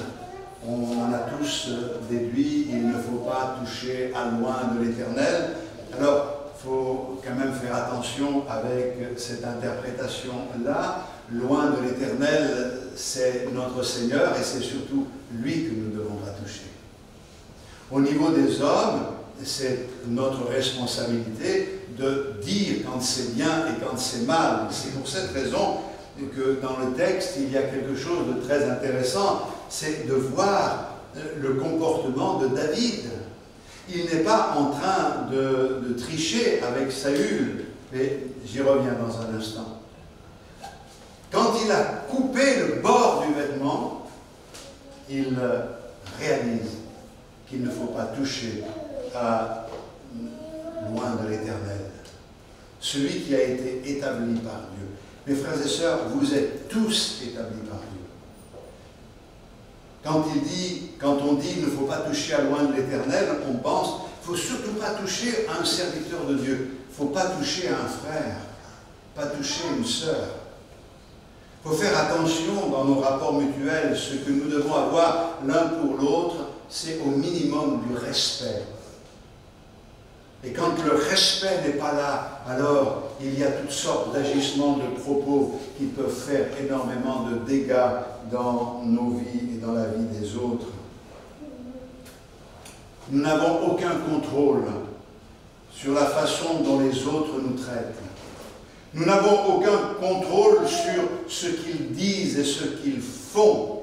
on en a tous déduit, il ne faut pas toucher à loin de l'Éternel. Alors, il faut quand même faire attention avec cette interprétation-là. Loin de l'Éternel, c'est notre Seigneur et c'est surtout lui que nous ne devons pas toucher. Au niveau des hommes, c'est notre responsabilité de dire quand c'est bien et quand c'est mal. C'est pour cette raison que dans le texte, il y a quelque chose de très intéressant, c'est de voir le comportement de David. Il n'est pas en train de tricher avec Saül, mais j'y reviens dans un instant. Quand il a coupé le bord du vêtement, il réalise qu'il ne faut pas toucher à loin de l'Éternel, celui qui a été établi par Dieu. Mes frères et sœurs, vous êtes tous établis par Dieu. Quand il dit quand on dit il ne faut pas toucher à loin de l'Éternel, on pense il ne faut surtout pas toucher à un serviteur de Dieu. Il ne faut pas toucher à un frère, pas toucher à une sœur. Il faut faire attention dans nos rapports mutuels. Ce que nous devons avoir l'un pour l'autre, c'est au minimum du respect. Et quand le respect n'est pas là, alors il y a toutes sortes d'agissements, de propos qui peuvent faire énormément de dégâts dans nos vies et dans la vie des autres. Nous n'avons aucun contrôle sur la façon dont les autres nous traitent. Nous n'avons aucun contrôle sur ce qu'ils disent et ce qu'ils font.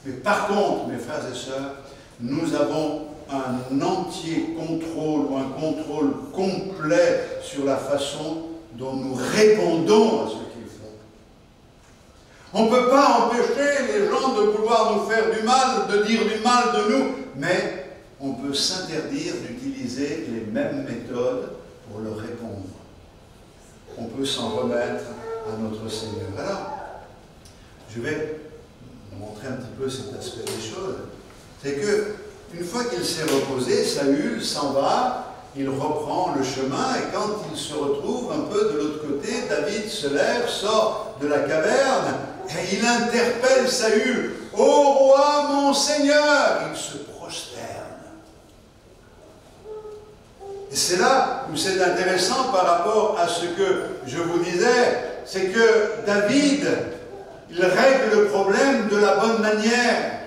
Mais par contre, mes frères et sœurs, nous avons un entier contrôle ou un contrôle complet sur la façon dont nous répondons à ce qu'ils font. On ne peut pas empêcher les gens de vouloir nous faire du mal, de dire du mal de nous, mais on peut s'interdire d'utiliser les mêmes méthodes pour leur répondre. On peut s'en remettre à notre Seigneur. Alors, je vais vous montrer un petit peu cet aspect des choses. C'est que, une fois qu'il s'est reposé, Saül s'en va, il reprend le chemin, et quand il se retrouve un peu de l'autre côté, David se lève, sort de la caverne, et il interpelle Saül. « Ô roi, mon Seigneur !» Il se prosterne. Et c'est là où c'est intéressant par rapport à ce que je vous disais, c'est que David, il règle le problème de la bonne manière.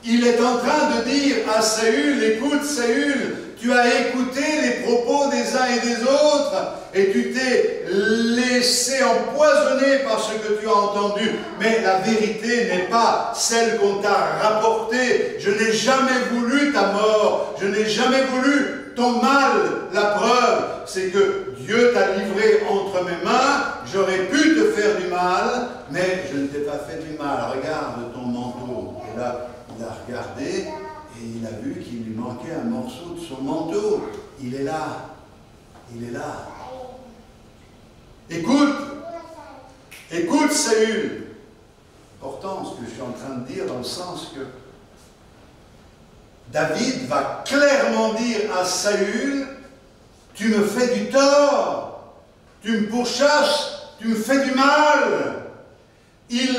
Il est en train de dire à Saül, écoute Saül, tu as écouté les propos des uns et des autres, et tu t'es laissé empoisonner par ce que tu as entendu. Mais la vérité n'est pas celle qu'on t'a rapportée. Je n'ai jamais voulu ta mort, je n'ai jamais voulu ton mal. La preuve, c'est que Dieu t'a livré entre mes mains, j'aurais pu te faire du mal, mais je ne t'ai pas fait du mal. Regarde ton manteau. Et là, il a regardé et il a vu qu'il lui manquait un morceau de son manteau. Il est là. Il est là. Écoute. Écoute, Saül. Important ce que je suis en train de dire dans le sens que David va clairement dire à Saül, tu me fais du tort, tu me pourchasses, tu me fais du mal. Il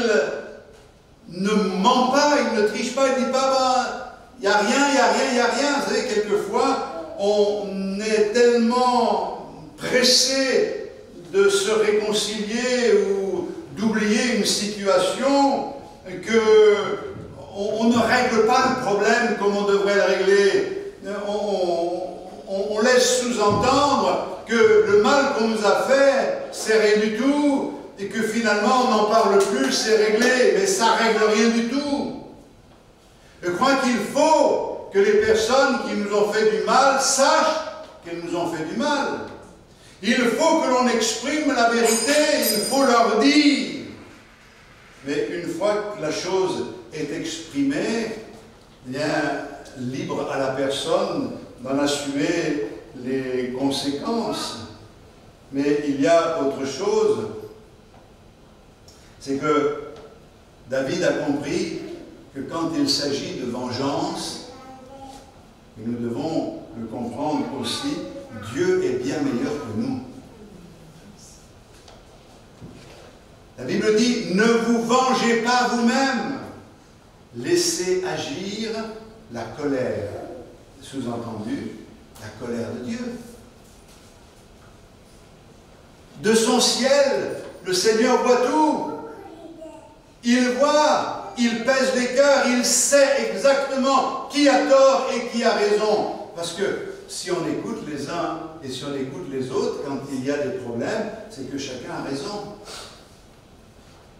ne ment pas, il ne triche pas, il ne dit pas, il n'y a rien, il n'y a rien, il n'y a rien. Vous savez, quelquefois, on est tellement pressé de se réconcilier ou d'oublier une situation que on ne règle pas le problème comme on devrait le régler. On laisse sous-entendre que le mal qu'on nous a fait, c'est rien du tout, et que finalement on n'en parle plus, c'est réglé, mais ça ne règle rien du tout. Je crois qu'il faut que les personnes qui nous ont fait du mal sachent qu'elles nous ont fait du mal. Il faut que l'on exprime la vérité, il faut leur dire. Mais une fois que la chose est exprimée, bien, libre à la personne d'en assumer les conséquences. Mais il y a autre chose, c'est que David a compris que quand il s'agit de vengeance, et nous devons le comprendre aussi, Dieu est bien meilleur que nous. La Bible dit, ne vous vengez pas vous-même, laissez agir la colère. Sous-entendu, la colère de Dieu. De son ciel, le Seigneur voit tout. Il voit, il pèse les cœurs, il sait exactement qui a tort et qui a raison. Parce que si on écoute les uns et si on écoute les autres, quand il y a des problèmes, c'est que chacun a raison.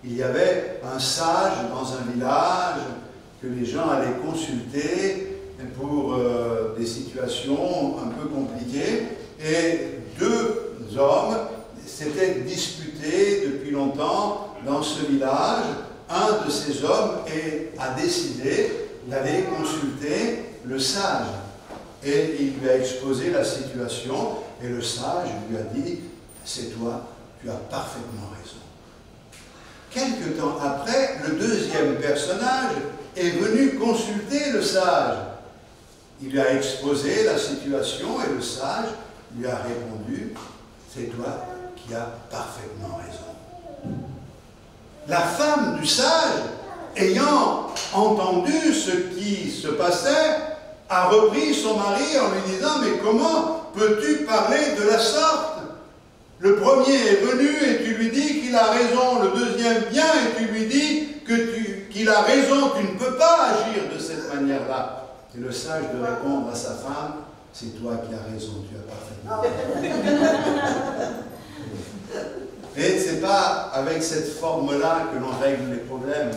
Il y avait un sage dans un village que les gens allaient consulter pour des situations un peu compliquées. Et deux hommes s'étaient disputés depuis longtemps dans ce village. Un de ces hommes a décidé d'aller consulter le sage. Et il lui a exposé la situation. Et le sage lui a dit, c'est toi, tu as parfaitement raison. Quelque temps après, le deuxième personnage est venu consulter le sage. Il lui a exposé la situation et le sage lui a répondu, c'est toi qui as parfaitement raison. La femme du sage, ayant entendu ce qui se passait, a repris son mari en lui disant, mais comment peux-tu parler de la sorte? Le premier est venu et tu lui dis qu'il a raison, le deuxième vient et tu lui dis qu'il a raison, tu ne peux pas agir de cette manière-là. Et le sage de répondre à sa femme, c'est toi qui as raison, tu as parfaitement raison. Et ce n'est pas avec cette forme-là que l'on règle les problèmes.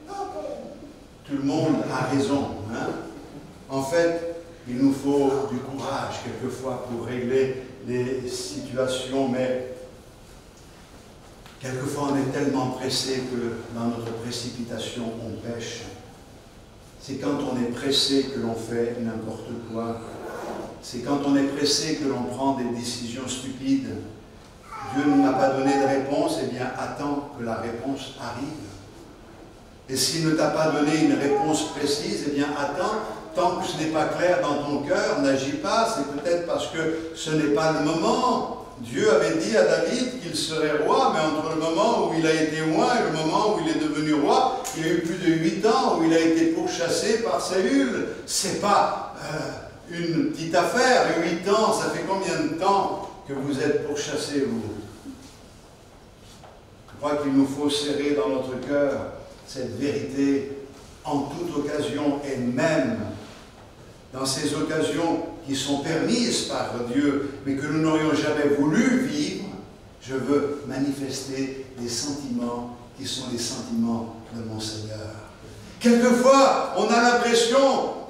Tout le monde a raison. Hein? En fait, il nous faut du courage quelquefois pour régler les situations, mais quelquefois on est tellement pressé que dans notre précipitation on pêche. C'est quand on est pressé que l'on fait n'importe quoi. C'est quand on est pressé que l'on prend des décisions stupides. Dieu ne m'a pas donné de réponse, eh bien attends que la réponse arrive. Et s'il ne t'a pas donné une réponse précise, eh bien attends, tant que ce n'est pas clair dans ton cœur, n'agis pas, c'est peut-être parce que ce n'est pas le moment. Dieu avait dit à David qu'il serait roi, mais entre le moment où il a été oint et le moment où il est devenu roi, il y a eu plus de 8 ans où il a été pourchassé par Saül. C'est pas une petite affaire, 8 ans, ça fait combien de temps que vous êtes pourchassé, vous? Je crois qu'il nous faut serrer dans notre cœur cette vérité en toute occasion et même dans ces occasions qui sont permises par Dieu, mais que nous n'aurions jamais voulu vivre. Je veux manifester des sentiments qui sont les sentiments de mon Seigneur. Quelquefois, on a l'impression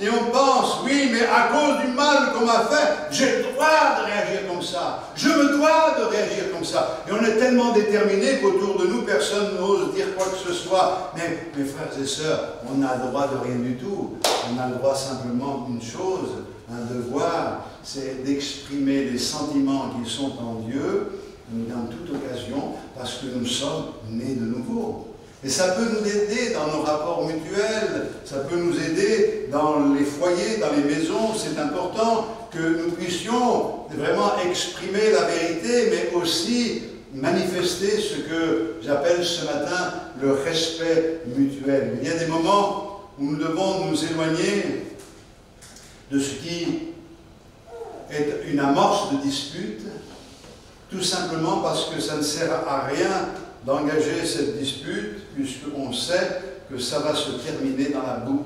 et on pense, oui, mais à cause du mal qu'on m'a fait, j'ai le droit de réagir comme ça. Je me dois de réagir comme ça. Et on est tellement déterminé qu'autour de nous, personne n'ose dire quoi que ce soit. Mais mes frères et sœurs, on n'a le droit de rien du tout. On a le droit simplement d'une chose, un devoir, c'est d'exprimer les sentiments qui sont en Dieu dans toute occasion, parce que nous sommes nés de nouveau. Et ça peut nous aider dans nos rapports mutuels, ça peut nous aider dans les foyers, dans les maisons. C'est important que nous puissions vraiment exprimer la vérité, mais aussi manifester ce que j'appelle ce matin le respect mutuel. Il y a des moments où nous devons nous éloigner de ce qui est une amorce de dispute, tout simplement parce que ça ne sert à rien d'engager cette dispute, puisqu'on sait que ça va se terminer dans la boue.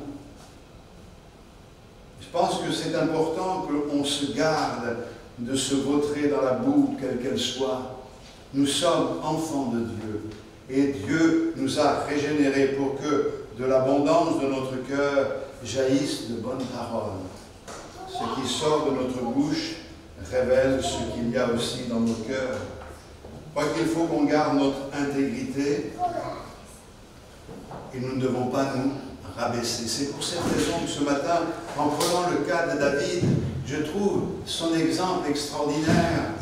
Je pense que c'est important qu'on se garde de se vautrer dans la boue, quelle qu'elle soit. Nous sommes enfants de Dieu, et Dieu nous a régénérés pour que de l'abondance de notre cœur jaillissent de bonnes paroles. Ce qui sort de notre bouche révèle ce qu'il y a aussi dans nos cœurs. Je crois qu'il faut qu'on garde notre intégrité et nous ne devons pas nous rabaisser. C'est pour cette raison que ce matin, en prenant le cas de David, je trouve son exemple extraordinaire.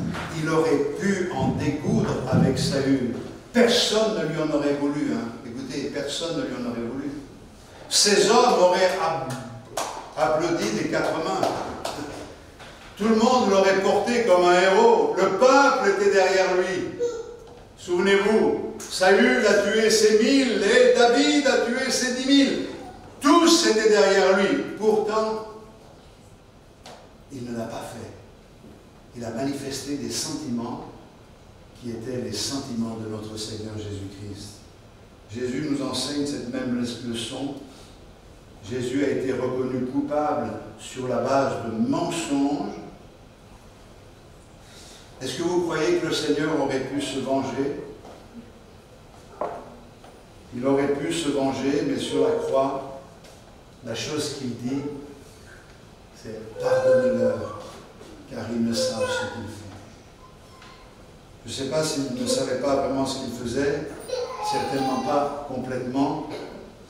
Il aurait pu en découdre avec Saül. Personne ne lui en aurait voulu. Hein. Écoutez, personne ne lui en aurait voulu. Ces hommes auraient applaudi des 4 mains. Tout le monde l'aurait porté comme un héros. Le peuple était derrière lui. Souvenez-vous, Saül a tué ses 1000 et David a tué ses 10 000. Tous étaient derrière lui. Pourtant, il ne l'a pas fait. Il a manifesté des sentiments qui étaient les sentiments de notre Seigneur Jésus-Christ. Jésus nous enseigne cette même leçon. Jésus a été reconnu coupable sur la base de mensonges. Est-ce que vous croyez que le Seigneur aurait pu se venger? Il aurait pu se venger, mais sur la croix, la chose qu'il dit, c'est « Pardonnez-leur, car ils ne savent ce qu'ils font ». Je ne sais pas s'il ne savait pas vraiment ce qu'il faisait, certainement pas complètement,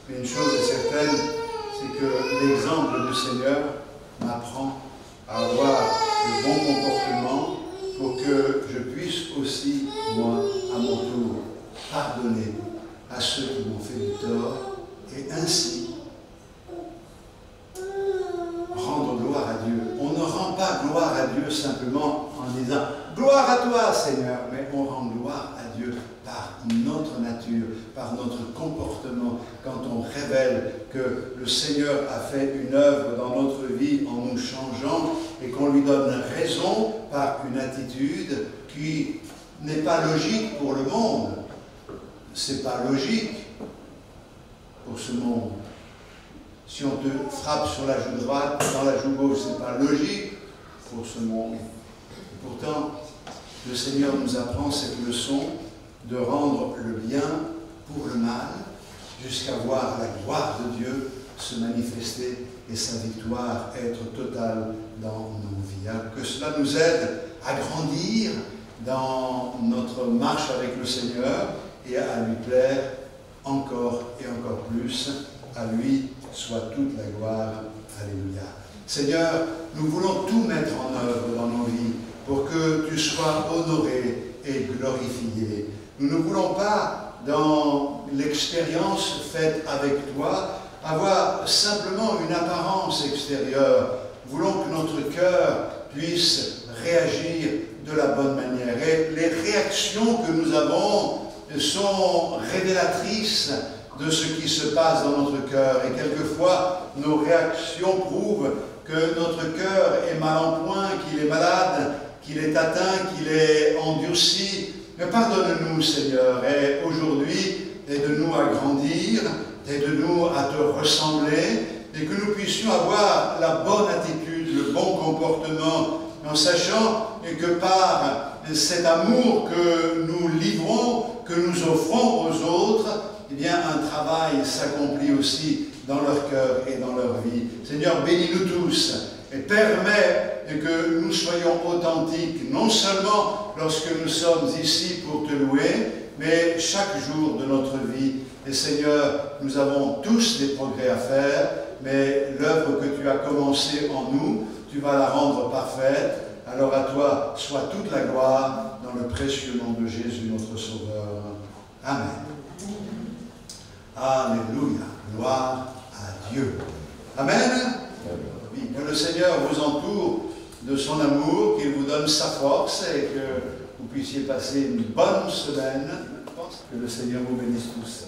mais une chose est certaine, c'est que l'exemple du Seigneur m'apprend à avoir le bon comportement pour que je puisse aussi, moi, à mon tour, pardonner à ceux qui m'ont fait du tort et ainsi toi, Seigneur, mais on rend gloire à Dieu par notre nature, par notre comportement, quand on révèle que le Seigneur a fait une œuvre dans notre vie en nous changeant et qu'on lui donne raison par une attitude qui n'est pas logique pour le monde. C'est pas logique pour ce monde. Si on te frappe sur la joue droite, dans la joue gauche, c'est pas logique pour ce monde. Et pourtant, le Seigneur nous apprend cette leçon de rendre le bien pour le mal, jusqu'à voir la gloire de Dieu se manifester et sa victoire être totale dans nos vies. Alors que cela nous aide à grandir dans notre marche avec le Seigneur et à lui plaire encore et encore plus. À lui soit toute la gloire. Alléluia. Seigneur, nous voulons tout mettre en œuvre dans nos vies pour que tu sois honoré et glorifié. Nous ne voulons pas, dans l'expérience faite avec toi, avoir simplement une apparence extérieure. Nous voulons que notre cœur puisse réagir de la bonne manière. Et les réactions que nous avons sont révélatrices de ce qui se passe dans notre cœur. Et quelquefois, nos réactions prouvent que notre cœur est mal en point, qu'il est malade, qu'il est atteint, qu'il est endurci. Mais pardonne-nous, Seigneur, et aujourd'hui, aide-nous à grandir, aide-nous à te ressembler, et que nous puissions avoir la bonne attitude, le bon comportement, en sachant que par cet amour que nous livrons, que nous offrons aux autres, eh bien, un travail s'accomplit aussi dans leur cœur et dans leur vie. Seigneur, bénis-nous tous et permets que nous soyons authentiques, non seulement lorsque nous sommes ici pour te louer, mais chaque jour de notre vie. Et Seigneur, nous avons tous des progrès à faire, mais l'œuvre que tu as commencée en nous, tu vas la rendre parfaite. Alors à toi soit toute la gloire dans le précieux nom de Jésus, notre Sauveur. Amen. Alléluia. Gloire à Dieu. Amen. Oui, que le Seigneur vous entoure de son amour, qu'il vous donne sa force et que vous puissiez passer une bonne semaine. Que le Seigneur vous bénisse tous.